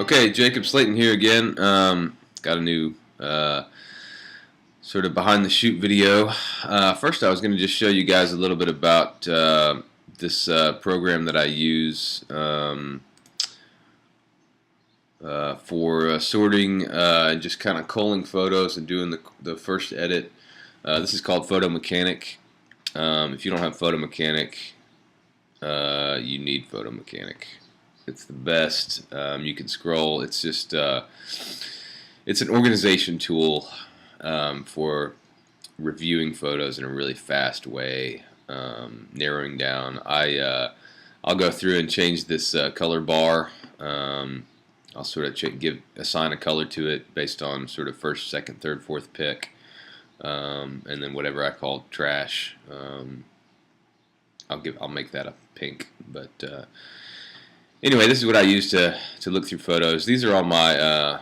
Okay, Jacob Slaton here again. Got a new sort of behind the shoot video. First, I was going to just show you guys a little bit about this program that I use for sorting and just kind of culling photos and doing the first edit. This is called Photo Mechanic. If you don't have Photo Mechanic, you need Photo Mechanic. It's the best. You can scroll. It's just it's an organization tool for reviewing photos in a really fast way, narrowing down. I'll go through and change this color bar. I'll sort of assign a color to it based on sort of first, second, third, fourth pick, and then whatever I call trash. I'll make that a pink, but. Anyway, this is what I use to look through photos. These are all my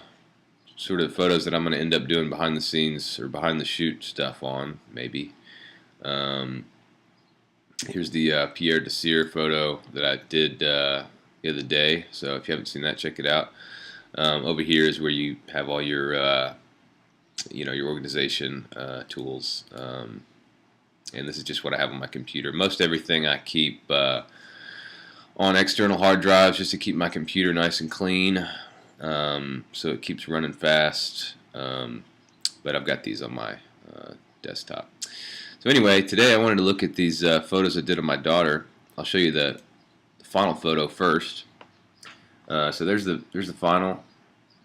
sort of photos that I'm going to end up doing behind the scenes or behind the shoot stuff on, maybe. Here's the Pierre Desir photo that I did the other day. So if you haven't seen that, check it out. Over here is where you have all your, your organization tools. And this is just what I have on my computer. Most everything I keep on external hard drives just to keep my computer nice and clean, so it keeps running fast, but I've got these on my desktop. So anyway, today I wanted to look at these photos I did of my daughter. I'll show you the final photo first. So there's the final,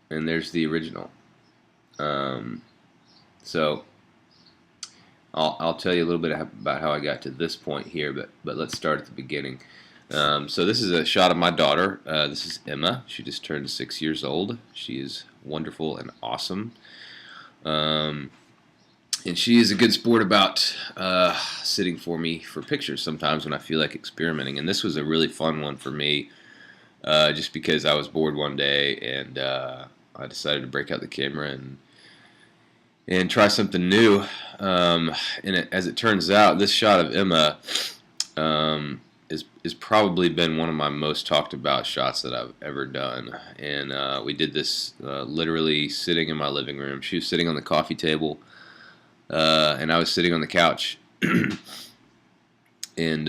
and there's the original. So I'll tell you a little bit about how I got to this point here, but let's start at the beginning. So this is a shot of my daughter. This is Emma. She just turned 6 years old. She is wonderful and awesome. And she is a good sport about sitting for me for pictures sometimes when I feel like experimenting. And this was a really fun one for me, just because I was bored one day and I decided to break out the camera and try something new. As it turns out, this shot of Emma is probably been one of my most talked about shots that I've ever done. And we did this literally sitting in my living room. She was sitting on the coffee table, and I was sitting on the couch. and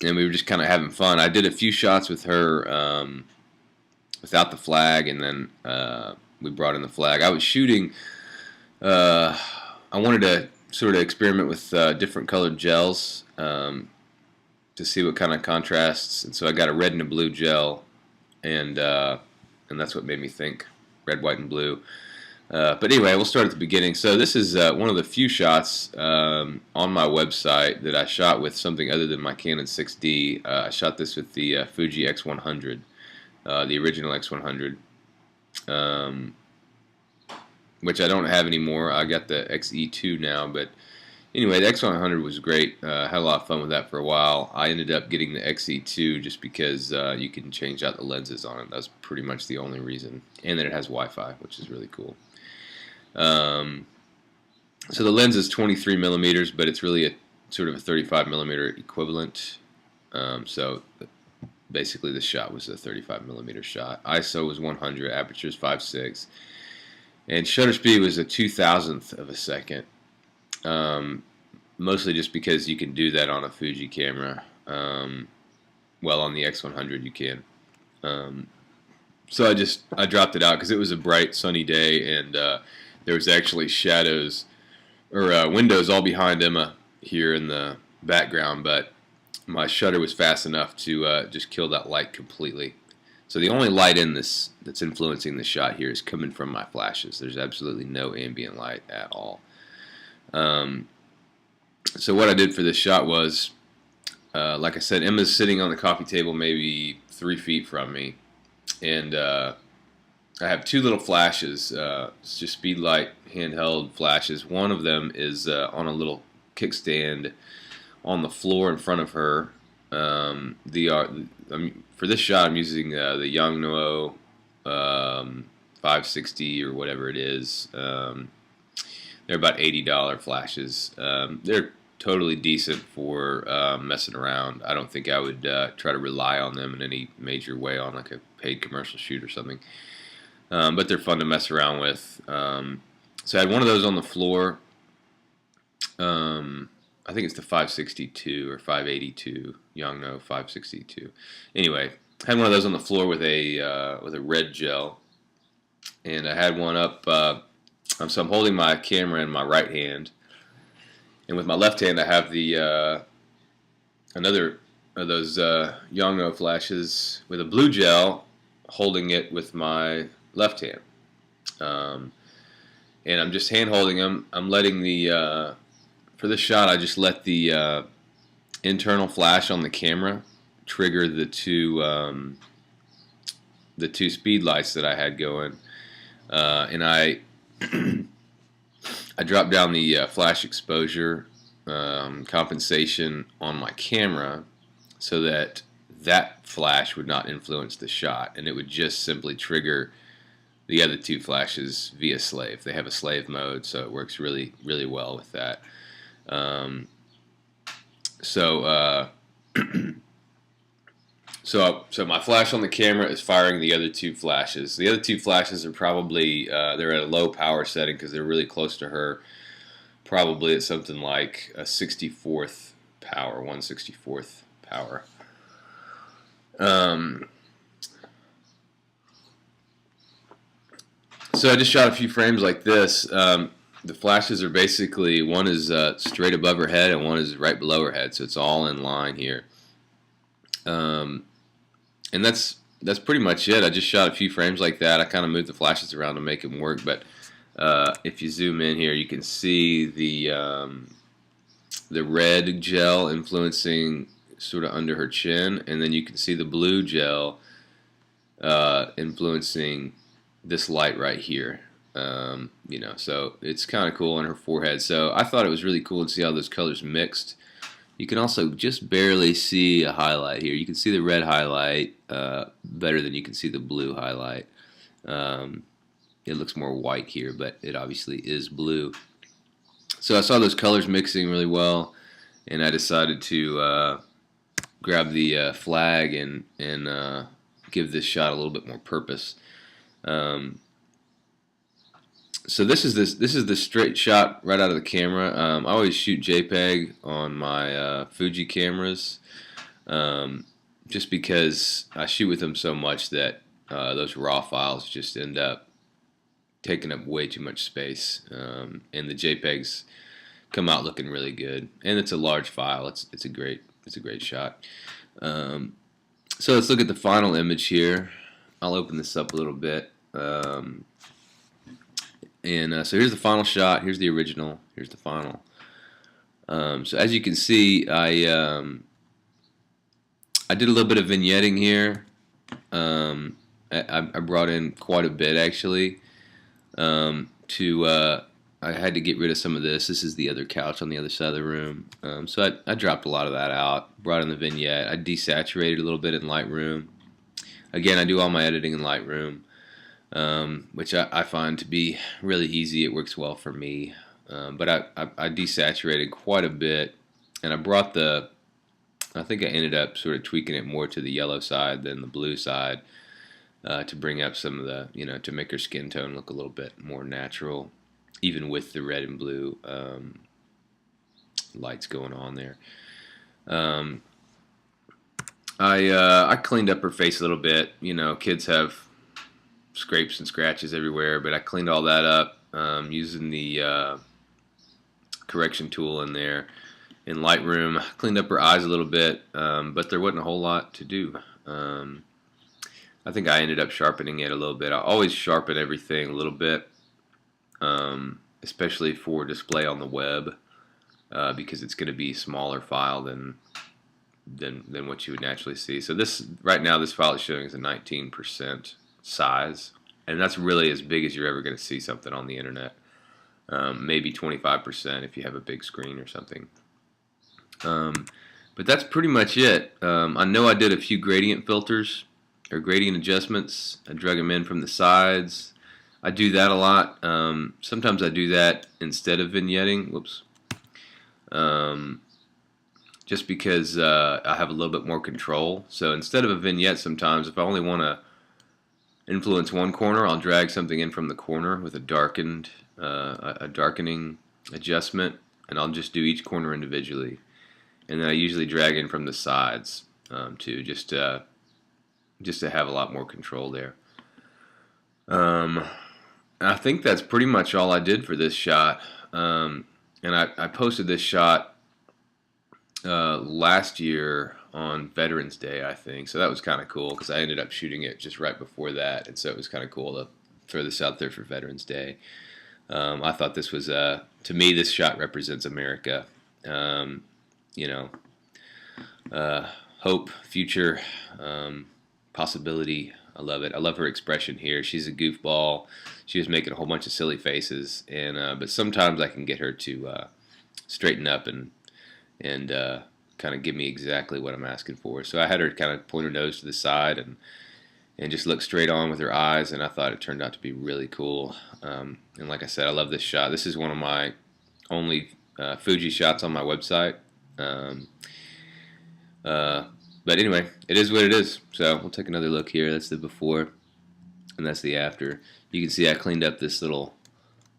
we were just kind of having fun. I did a few shots with her without the flag, and then we brought in the flag. I was shooting, I wanted to sort of experiment with different colored gels to see what kind of contrasts, and so I got a red and a blue gel, and that's what made me think red, white, and blue. But anyway, we'll start at the beginning. So this is one of the few shots on my website that I shot with something other than my Canon 6D. I shot this with the Fuji X100, the original X100, which I don't have anymore. I got the XE2 now, but anyway, the X100 was great. Had a lot of fun with that for a while. I ended up getting the XE2 just because you can change out the lenses on it. That's pretty much the only reason. And then it has Wi-Fi, which is really cool. So the lens is 23 millimeters, but it's really a sort of a 35 millimeter equivalent. So basically this shot was a 35 millimeter shot. ISO was 100, aperture is 5.6, and shutter speed was a 2,000th of a second. Mostly just because you can do that on a Fuji camera. Well, on the X100 you can. So I dropped it out because it was a bright sunny day, and there was actually shadows or windows all behind Emma here in the background, but my shutter was fast enough to just kill that light completely. So the only light in this that's influencing the shot here is coming from my flashes. There's absolutely no ambient light at all. So what I did for this shot was, like I said, Emma's sitting on the coffee table maybe 3 feet from me, and I have two little flashes. It's just speed light handheld flashes. One of them is on a little kickstand on the floor in front of her. For this shot, I'm using the Yongnuo 560 or whatever it is. They're about $80 flashes. They're totally decent for messing around. I don't think I would try to rely on them in any major way on like a paid commercial shoot or something. But they're fun to mess around with. So I had one of those on the floor. I think it's the 562 or 582, Yongnuo 562. Anyway, I had one of those on the floor with a red gel, and I had one up. So I'm holding my camera in my right hand, and with my left hand I have the another of those Yongnuo flashes with a blue gel, holding it with my left hand. And I'm just hand holding them. I'm letting the for this shot, I just let the internal flash on the camera trigger the two speed lights that I had going, and I I dropped down the flash exposure compensation on my camera so that that flash would not influence the shot, and it would just simply trigger the other two flashes via slave. They have a slave mode, so it works really, really well with that. So my flash on the camera is firing the other two flashes. The other two flashes are probably they're at a low power setting because they're really close to her. Probably at something like a 64th power, 1/64th power. So I just shot a few frames like this. The flashes are basically, one is straight above her head and one is right below her head, so it's all in line here. And that's pretty much it. I just shot a few frames like that. I kind of moved the flashes around to make them work, but if you zoom in here, you can see the red gel influencing sort of under her chin, and then you can see the blue gel influencing this light right here. You know, so it's kind of cool on her forehead. So I thought it was really cool to see how those colors mixed. You can also just barely see a highlight here. You can see the red highlight better than you can see the blue highlight. It looks more white here, but it obviously is blue. So I saw those colors mixing really well, and I decided to grab the flag and give this shot a little bit more purpose. So this is the straight shot right out of the camera. I always shoot JPEG on my Fuji cameras, just because I shoot with them so much that those raw files just end up taking up way too much space, and the JPEGs come out looking really good. And it's a large file. It's a great shot. So let's look at the final image here. I'll open this up a little bit. So here's the final shot. Here's the original. Here's the final. So as you can see, I did a little bit of vignetting here. I brought in quite a bit actually. I had to get rid of some of this. This is the other couch on the other side of the room. So I dropped a lot of that out. Brought in the vignette. I desaturated a little bit in Lightroom. Again, I do all my editing in Lightroom. Which I find to be really easy. It works well for me. But I desaturated quite a bit, and I brought I think I ended up sort of tweaking it more to the yellow side than the blue side, to bring up some of the, to make her skin tone look a little bit more natural, even with the red and blue lights going on there. I cleaned up her face a little bit. Kids have scrapes and scratches everywhere, but I cleaned all that up using the correction tool in there in Lightroom. Cleaned up her eyes a little bit, but there wasn't a whole lot to do. I think I ended up sharpening it a little bit. I always sharpen everything a little bit, especially for display on the web, because it's going to be a smaller file than what you would naturally see. So right now this file is showing is a 19% size, and that's really as big as you're ever going to see something on the internet. Maybe 25% if you have a big screen or something. But that's pretty much it. I know I did a few gradient filters or gradient adjustments. I drug them in from the sides. I do that a lot. Sometimes I do that instead of vignetting. Whoops. Just because I have a little bit more control. So instead of a vignette, sometimes if I only want to influence one corner, I'll drag something in from the corner with a darkening adjustment, and I'll just do each corner individually. And then I usually drag in from the sides too, just to have a lot more control there. I think that's pretty much all I did for this shot. And I posted this shot last year on Veterans Day, I think. So that was kind of cool because I ended up shooting it just right before that, and so it was kind of cool to throw this out there for Veterans Day. I thought this was, to me, this shot represents America. You know, hope, future, possibility. I love it. I love her expression here. She's a goofball. She was making a whole bunch of silly faces, and but sometimes I can get her to straighten up and kind of give me exactly what I'm asking for. So I had her kind of point her nose to the side and just look straight on with her eyes, and I thought it turned out to be really cool. And like I said, I love this shot. This is one of my only Fuji shots on my website. But anyway, it is what it is. So we'll take another look here. That's the before, and that's the after. You can see I cleaned up this little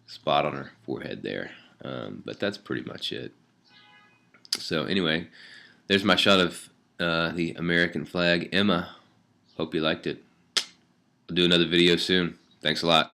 spot on her forehead there. But that's pretty much it. So anyway, there's my shot of the American flag, Emma. Hope you liked it. I'll do another video soon. Thanks a lot.